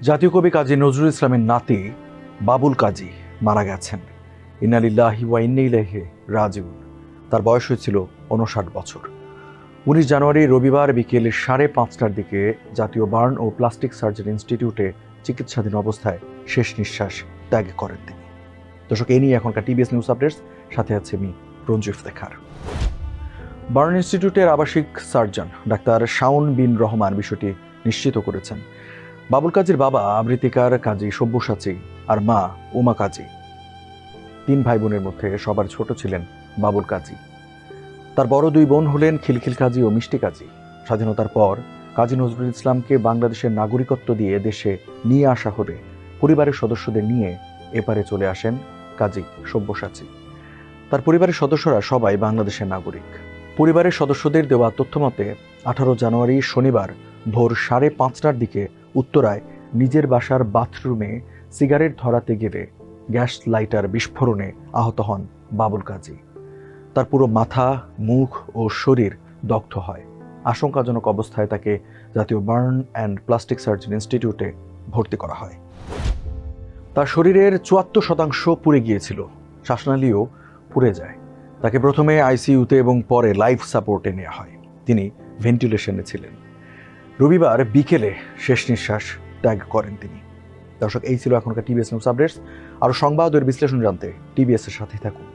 জাতীয় কবি কাজী নজরুল ইসলামের নাতি বাবুল কাজী মারা গেছেন। ইন্না লিল্লাহি ওয়া ইন্না ইলাইহি রাজিউন। তার বয়স হয়েছিল ৫৯ বছর। ১৯ জানুয়ারি রবিবার বিকেল ৫:৩০টার দিকে জাতীয় বার্ন ও প্লাস্টিক সার্জারি ইনস্টিটিউটে চিকিৎসাধীন অবস্থায় শেষ নিঃশ্বাস ত্যাগ করেন তিনি। দর্শক, এই নিয়ে এখনকার টিবিএস নিউজ আপডেটস, সাথে আছে আমি রঞ্জু ইফতেখার। বার্ন ইনস্টিটিউটের আবাসিক সার্জন ডাক্তার শাওন বিন রহমান বিষয়টি নিশ্চিত করেছেন। বাবুল কাজীর বাবা আবৃত্তিকার কাজী সব্যসাচী আর মা উমা কাজী। ৩ ভাই বোনের মধ্যে সবার ছোট ছিলেন বাবুল কাজী। তার বড় 2 বোন হলেন খিলখিল কাজী ও মিষ্টি কাজী। স্বাধীনতার পর কাজী নজরুল ইসলামকে বাংলাদেশের নাগরিকত্ব দিয়ে দেশে নিয়ে আসা হলে পরিবারের সদস্যদের নিয়ে এপারে চলে আসেন কাজী সব্যসাচী। তার পরিবারের সদস্যরা সবাই বাংলাদেশের নাগরিক। পরিবারের সদস্যদের দেওয়া তথ্যমতে 18 জানুয়ারি শনিবার ভোর 5:30টার দিকে উত্তরায় নিজের বাসার বাথরুমে সিগারেট ধরাতে গেলে গ্যাস লাইটার বিস্ফোরণে আহত হন বাবুল কাজী। তার পুরো মাথা, মুখ ও শরীর দগ্ধ হয়। আশঙ্কাজনক অবস্থায় তাকে জাতীয় বার্ন অ্যান্ড প্লাস্টিক সার্জারি ইনস্টিটিউটে ভর্তি করা হয়। তার শরীরের ৭৪% পুড়ে গিয়েছিল, শ্বাসনালীও পুড়ে যায়। তাকে প্রথমে আইসিইউতে এবং পরে লাইফ সাপোর্টে নেওয়া হয়। তিনি ভেন্টিলেশনে ছিলেন। রবিবার বিকেলে শেষ নিঃশ্বাস ত্যাগ করেন তিনি। দর্শক, এই ছিল এখনকার টিবিএস নিউজ আপডেটস। আরও সংবাদ ও বিশ্লেষণ জানতে টিবিএস এর সাথে থাকুন।